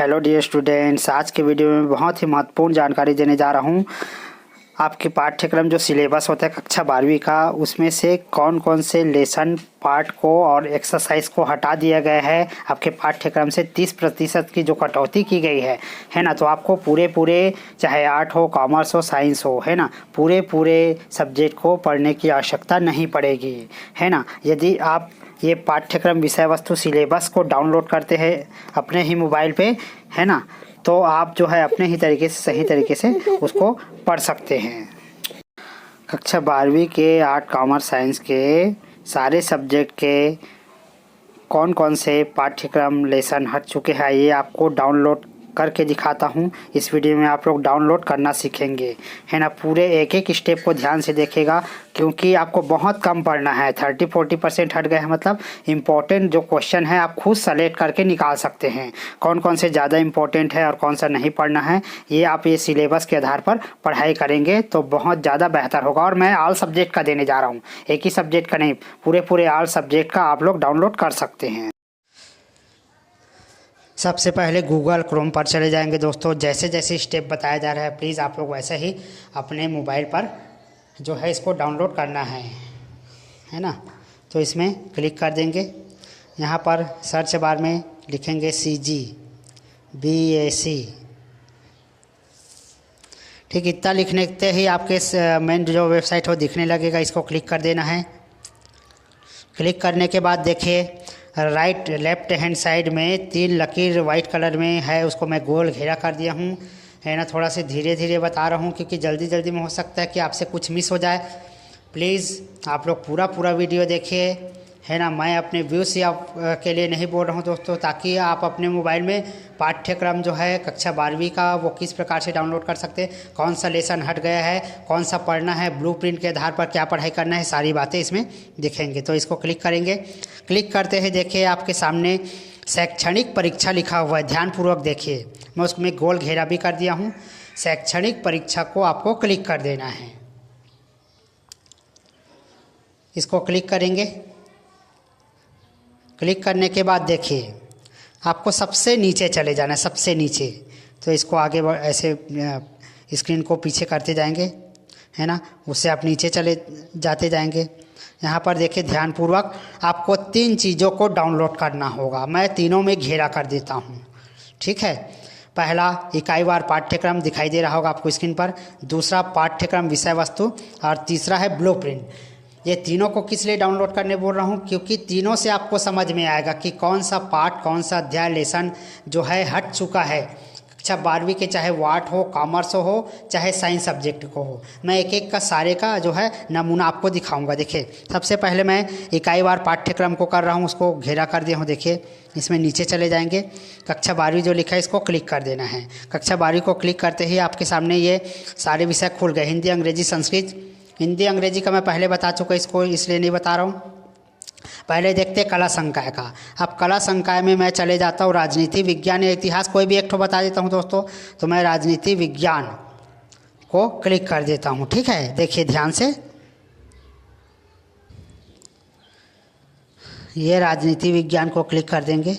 Hello dear students, आज के video में बहुत ही महत्वपूर्ण जानकारी देने जा रहा हूँ। आपके पाठ्यक्रम जो सिलेबस होता है कक्षा 12वीं का, उसमें से कौन कौन से लेसन पार्ट को और एक्सरसाइज को हटा दिया गया है। आपके पाठ्यक्रम से 30% की जो कटौती की गई है ना। तो आपको पूरे चाहे आर्ट हो, कॉमर्स हो, साइंस हो, है ना, पूरे सब्जेक्ट को पढ़ने की आवश्यकता नहीं पड़ेगी, है ना। यदि आप ये पाठ्यक्रम विषय वस्तु सिलेबस को डाउनलोड करते हैं अपने ही मोबाइल पे, है ना, तो आप जो है अपने ही तरीके से सही तरीके से उसको पढ़ सकते हैं। कक्षा 12वीं के आर्ट, कॉमर्स, साइंस के सारे सब्जेक्ट के कौन कौन से पाठ्यक्रम लेसन हट चुके हैं, ये आपको डाउनलोड करके दिखाता हूँ। इस वीडियो में आप लोग डाउनलोड करना सीखेंगे, है ना। पूरे एक स्टेप को ध्यान से देखेगा, क्योंकि आपको बहुत कम पढ़ना है। 30-40% हट गए हैं, मतलब इम्पोर्टेंट जो क्वेश्चन है आप खुद सेलेक्ट करके निकाल सकते हैं। कौन कौन से ज़्यादा इम्पोर्टेंट है और कौन सा नहीं पढ़ना है, ये आप ये सिलेबस के आधार पर पढ़ाई करेंगे तो बहुत ज़्यादा बेहतर होगा। और मैं ऑल सब्जेक्ट का देने जा रहा हूँ, एक ही सब्जेक्ट का नहीं, पूरे ऑल सब्जेक्ट का आप लोग डाउनलोड कर सकते हैं। सबसे पहले गूगल क्रोम पर चले जाएंगे दोस्तों। जैसे जैसे स्टेप बताया जा रहा है, प्लीज़ आप लोग वैसे ही अपने मोबाइल पर जो है इसको डाउनलोड करना है ना। तो इसमें क्लिक कर देंगे। यहाँ पर सर्च बार में लिखेंगे CGBAC। ठीक, इतना लिखने के ही आपके मेन जो वेबसाइट हो दिखने लगेगा। इसको क्लिक कर देना है। क्लिक करने के बाद देखिए राइट लेफ्ट हैंड साइड में 3 लकीर वाइट कलर में है, उसको मैं गोल घेरा कर दिया हूँ, है ना। थोड़ा सा धीरे धीरे बता रहा हूँ क्योंकि जल्दी में हो सकता है कि आपसे कुछ मिस हो जाए। प्लीज़ आप लोग पूरा वीडियो देखिए, है ना। मैं अपने व्यू से आप के लिए नहीं बोल रहा हूँ दोस्तों, ताकि आप अपने मोबाइल में पाठ्यक्रम जो है कक्षा 12वीं का वो किस प्रकार से डाउनलोड कर सकते हैं, कौन सा लेसन हट गया है, कौन सा पढ़ना है, ब्लूप्रिंट के आधार पर क्या पढ़ाई करना है, सारी बातें इसमें दिखेंगे। तो इसको क्लिक करेंगे। क्लिक करते हैं देखिए आपके सामने शैक्षणिक परीक्षा लिखा हुआ है। ध्यानपूर्वक देखिए, मैं उसमें गोल घेरा भी कर दिया हूँ। शैक्षणिक परीक्षा को आपको क्लिक कर देना है। इसको क्लिक करेंगे। क्लिक करने के बाद देखिए आपको सबसे नीचे चले जाना है, सबसे नीचे। तो इसको आगे ऐसे स्क्रीन को पीछे करते जाएंगे, है ना, उससे आप नीचे चले जाते जाएंगे। यहाँ पर देखिए ध्यानपूर्वक आपको 3 चीज़ों को डाउनलोड करना होगा। मैं तीनों में घेरा कर देता हूँ, ठीक है। पहला इकाईवार पाठ्यक्रम दिखाई दे रहा होगा आपको स्क्रीन पर, दूसरा पाठ्यक्रम विषय वस्तु, और तीसरा है ब्लूप्रिंट। ये तीनों को किस लिए डाउनलोड करने बोल रहा हूँ, क्योंकि तीनों से आपको समझ में आएगा कि कौन सा पार्ट, कौन सा अध्याय, लेसन जो है हट चुका है कक्षा 12वीं के, चाहे वो आर्ट हो, कॉमर्स हो, चाहे साइंस सब्जेक्ट को हो। मैं एक का सारे का जो है नमूना आपको दिखाऊंगा। देखिए सबसे पहले मैं इकाईवार पाठ्यक्रम को कर रहा हूँ, उसको घेरा कर दिया हूँ। देखिए इसमें नीचे चले जाएंगे, कक्षा 12वीं जो लिखा है इसको क्लिक कर देना है। कक्षा 12वीं को क्लिक करते ही आपके सामने ये सारे विषय खुल गए। हिंदी, अंग्रेजी, संस्कृत। हिंदी अंग्रेजी का मैं पहले बता चुका, इसको इसलिए नहीं बता रहा हूँ। पहले देखते कला संकाय का। अब कला संकाय में मैं चले जाता हूँ राजनीति विज्ञान या इतिहास, कोई भी एक ठो बता देता हूँ दोस्तों। तो मैं राजनीति विज्ञान को क्लिक कर देता हूँ, ठीक है। देखिए ध्यान से, ये राजनीति विज्ञान को क्लिक कर देंगे।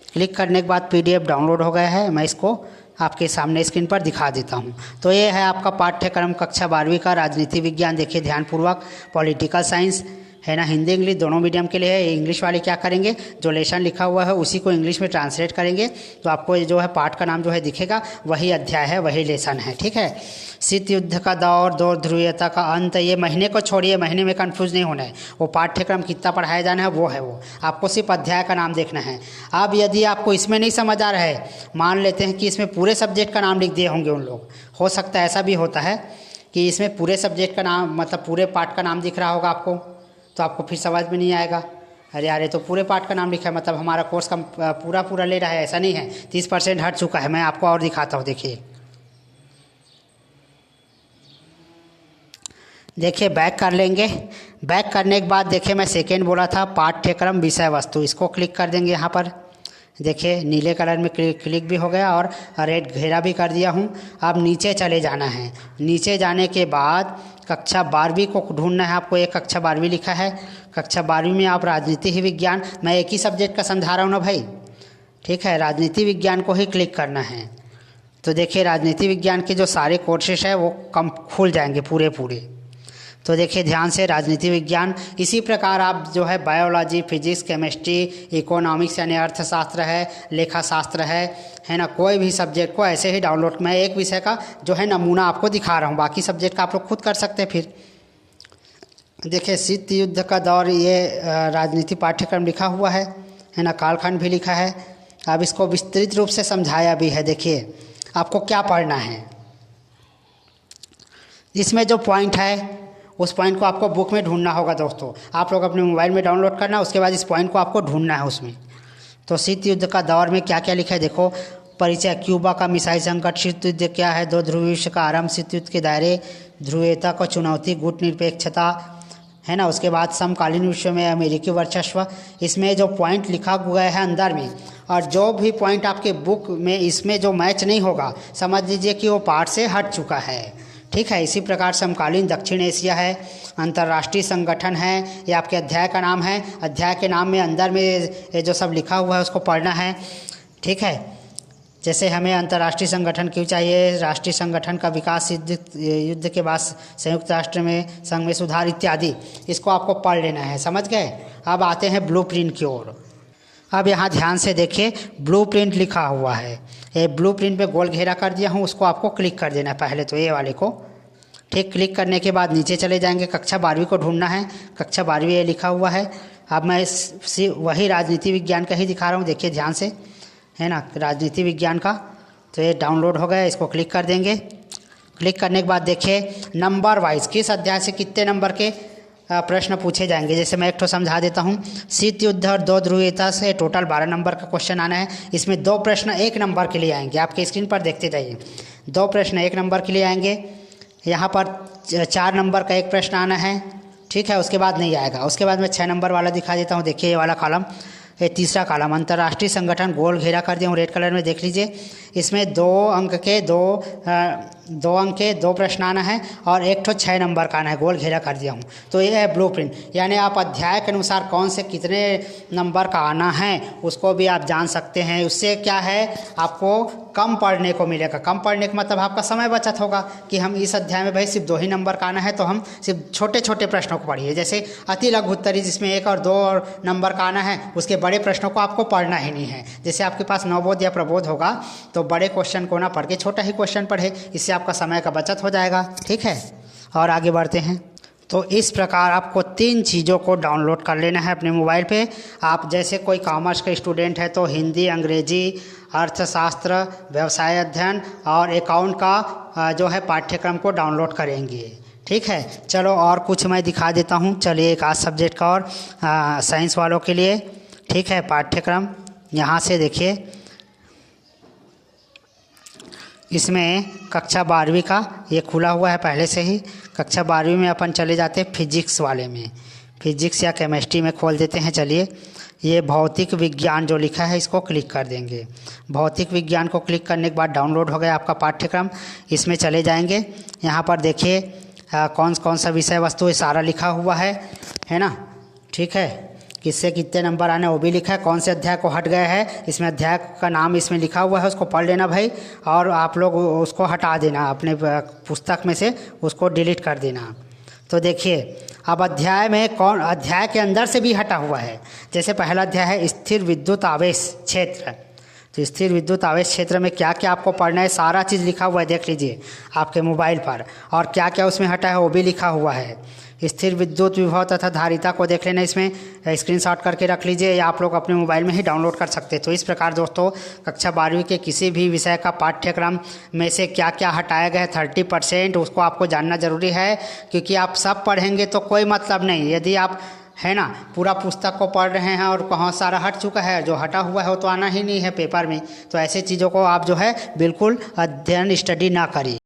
क्लिक करने के बाद PDF डाउनलोड हो गया है। मैं इसको आपके सामने स्क्रीन पर दिखा देता हूं। तो ये है आपका पाठ्यक्रम कक्षा 12वीं का राजनीति विज्ञान। देखिए ध्यानपूर्वक, पॉलिटिकल साइंस, है ना, हिंदी इंग्लिश दोनों मीडियम के लिए है। इंग्लिश वाले क्या करेंगे, जो लेसन लिखा हुआ है उसी को इंग्लिश में ट्रांसलेट करेंगे, तो आपको जो है पाठ का नाम जो है दिखेगा, वही अध्याय है, वही लेसन है, ठीक है। शीत युद्ध का दौर, 2 ध्रुवीयता का अंत, ये महीने को छोड़िए, महीने में कंफ्यूज नहीं होना है। वो पाठ्यक्रम कितना पढ़ाया जाना है वो है, वो आपको सिर्फ अध्याय का नाम देखना है। अब यदि आपको इसमें नहीं समझ आ रहा है, मान लेते हैं कि इसमें पूरे सब्जेक्ट का नाम लिख दिए होंगे उन लोग, हो सकता है ऐसा भी होता है कि इसमें पूरे सब्जेक्ट का नाम, मतलब पूरे पाठ का नाम दिख रहा होगा आपको, तो आपको फिर समझ में नहीं आएगा। अरे यार, ये तो पूरे पाठ का नाम लिखा है, मतलब हमारा कोर्स का पूरा ले रहा है, ऐसा नहीं है। 30% हट चुका है। मैं आपको और दिखाता हूँ। देखिए बैक कर लेंगे। बैक करने के बाद देखिए मैं सेकेंड बोला था पाठ्यक्रम विषय वस्तु, इसको क्लिक कर देंगे। यहाँ पर देखिए नीले कलर में क्लिक भी हो गया और रेड घेरा भी कर दिया हूँ। अब नीचे चले जाना है। नीचे जाने के बाद कक्षा 12वीं को ढूंढना है आपको। एक कक्षा 12वीं लिखा है, कक्षा 12वीं में आप राजनीति ही विज्ञान, मैं एक ही सब्जेक्ट का समझा रहा हूँ ना भाई, ठीक है, राजनीति विज्ञान को ही क्लिक करना है। तो देखिए राजनीति विज्ञान के जो सारे कोर्सेस है वो कम खुल जाएंगे पूरे। तो देखिए ध्यान से, राजनीति विज्ञान। इसी प्रकार आप जो है बायोलॉजी, फिजिक्स, केमिस्ट्री, इकोनॉमिक्स यानी अर्थशास्त्र है, लेखा शास्त्र है ना, कोई भी सब्जेक्ट को ऐसे ही डाउनलोड, मैं एक विषय का जो है नमूना आपको दिखा रहा हूँ, बाकी सब्जेक्ट का आप लोग खुद कर सकते हैं। फिर देखिए शीत युद्ध का दौर, ये राजनीति पाठ्यक्रम लिखा हुआ है ना, कालखंड भी लिखा है। अब इसको विस्तृत रूप से समझाया भी है। देखिए आपको क्या पढ़ना है, इसमें जो पॉइंट है उस पॉइंट को आपको बुक में ढूंढना होगा दोस्तों। आप लोग अपने मोबाइल में डाउनलोड करना, उसके बाद इस पॉइंट को आपको ढूंढना है उसमें। तो शीत युद्ध का दौर में क्या क्या लिखा है देखो। परिचय, क्यूबा का मिसाइल संकट, शीत युद्ध क्या है, दो ध्रुव विश्व का आरंभ, शीत युद्ध के दायरे, ध्रुवीयता को चुनौती, गुट निरपेक्षता, है ना। उसके बाद समकालीन विश्व में अमेरिकी वर्चस्व। इसमें जो पॉइंट लिखा हुआ है अंदर में, और जो भी पॉइंट आपके बुक में इसमें जो मैच नहीं होगा, समझ लीजिए कि वो पाठ से हट चुका है। ठीक है, इसी प्रकार समकालीन दक्षिण एशिया है, अंतर्राष्ट्रीय संगठन है, ये आपके अध्याय का नाम है। अध्याय के नाम में अंदर में ये जो सब लिखा हुआ है उसको पढ़ना है। ठीक है, जैसे हमें अंतर्राष्ट्रीय संगठन क्यों चाहिए, राष्ट्रीय संगठन का विकास, युद्ध के बाद संयुक्त राष्ट्र में संघ में सुधार इत्यादि, इसको आपको पढ़ लेना है। समझ गए। अब आते हैं ब्लूप्रिंट की ओर। अब यहाँ ध्यान से देखिए, ब्लूप्रिंट लिखा हुआ है, ये ब्लूप्रिंट पे गोल घेरा कर दिया हूँ, उसको आपको क्लिक कर देना है पहले तो, ये वाले को। ठीक, क्लिक करने के बाद नीचे चले जाएंगे, कक्षा 12वीं को ढूंढना है। कक्षा 12वीं ये लिखा हुआ है। अब मैं वही राजनीति विज्ञान का ही दिखा रहा हूँ, देखिए ध्यान से, है ना, राजनीति विज्ञान का। तो ये डाउनलोड हो गया, इसको क्लिक कर देंगे। क्लिक करने के बाद देखिए नंबर वाइज किस अध्याय से कितने नंबर के प्रश्न पूछे जाएंगे। जैसे मैं एक तो समझा देता हूँ। शीत युद्ध और दो ध्रुवीयता से टोटल 12 नंबर का क्वेश्चन आना है। इसमें 2 प्रश्न 1 नंबर के लिए आएंगे, आपके स्क्रीन पर देखते जाइए। 2 प्रश्न 1 नंबर के लिए आएंगे। यहाँ पर 4 नंबर का एक प्रश्न आना है। ठीक है, उसके बाद नहीं आएगा। उसके बाद मैं 6 नंबर वाला दिखा देता हूँ। देखिए ये वाला कॉलम, ये तीसरा कॉलम, अंतर्राष्ट्रीय संगठन, गोल घेरा कर दिया हूँ रेड कलर में, देख लीजिए। इसमें 2 अंक के 2 प्रश्न आना है और एक 6 नंबर का आना है, गोल घेरा कर दिया हूँ। तो ये है ब्लूप्रिंट, यानी आप अध्याय के अनुसार कौन से कितने नंबर का आना है उसको भी आप जान सकते हैं। उससे क्या है, आपको कम पढ़ने को मिलेगा। कम पढ़ने का मतलब आपका समय बचत होगा कि हम इस अध्याय में भाई सिर्फ 2 ही नंबर का आना है, तो हम सिर्फ छोटे छोटे प्रश्नों को पढ़िए। जैसे अति लघु उत्तरी जिसमें 1 और 2 नंबर का आना है, उसके बड़े प्रश्नों को आपको पढ़ना ही नहीं है। जैसे आपके पास नवबोध या प्रबोध होगा तो बड़े क्वेश्चन को ना पढ़ के छोटा ही क्वेश्चन पढ़े, इससे आपका समय का बचत हो जाएगा। ठीक है, और आगे बढ़ते हैं। तो इस प्रकार आपको 3 चीज़ों को डाउनलोड कर लेना है अपने मोबाइल पे। आप जैसे कोई कॉमर्स का स्टूडेंट है तो हिंदी, अंग्रेजी, अर्थशास्त्र, व्यवसाय अध्ययन और अकाउंट का जो है पाठ्यक्रम को डाउनलोड करेंगे। ठीक है, चलो और कुछ मैं दिखा देता हूँ। चलिए एक आध सब्जेक्ट का और साइंस वालों के लिए। ठीक है, पाठ्यक्रम यहाँ से देखिए, इसमें कक्षा 12वीं का ये खुला हुआ है पहले से ही। कक्षा 12वीं में अपन चले जाते हैं फिजिक्स वाले में, फिजिक्स या केमिस्ट्री में खोल देते हैं। चलिए, ये भौतिक विज्ञान जो लिखा है इसको क्लिक कर देंगे। भौतिक विज्ञान को क्लिक करने के बाद डाउनलोड हो गया आपका पाठ्यक्रम। इसमें चले जाएंगे, यहाँ पर देखिए कौन कौन सा विषय वस्तु सारा लिखा हुआ है ना। ठीक है, किससे कितने नंबर आने वो भी लिखा है, कौन से अध्याय को हट गया है, इसमें अध्याय का नाम इसमें लिखा हुआ है, उसको पढ़ लेना भाई। और आप लोग उसको हटा देना अपने पुस्तक में से, उसको डिलीट कर देना। तो देखिए अब अध्याय में कौन, अध्याय के अंदर से भी हटा हुआ है। जैसे पहला अध्याय है स्थिर विद्युत आवेश क्षेत्र। तो स्थिर विद्युत आवेश क्षेत्र में क्या क्या आपको पढ़ना है, सारा चीज़ लिखा हुआ है, देख लीजिए आपके मोबाइल पर। और क्या क्या उसमें हटा है वो भी लिखा हुआ है। स्थिर विद्युत विभव तथा धारिता को देख लेना, इसमें स्क्रीनशॉट करके रख लीजिए, या आप लोग अपने मोबाइल में ही डाउनलोड कर सकते हैं। तो इस प्रकार दोस्तों कक्षा 12वीं के किसी भी विषय का पाठ्यक्रम में से क्या क्या हटाया गया है 30%, उसको आपको जानना जरूरी है। क्योंकि आप सब पढ़ेंगे तो कोई मतलब नहीं, यदि आप है ना पूरा पुस्तक को पढ़ रहे हैं और कहाँ सारा हट चुका है, जो हटा हुआ है वो तो आना ही नहीं है पेपर में। तो ऐसे चीज़ों को आप जो है बिल्कुल अध्ययन स्टडी ना करिए।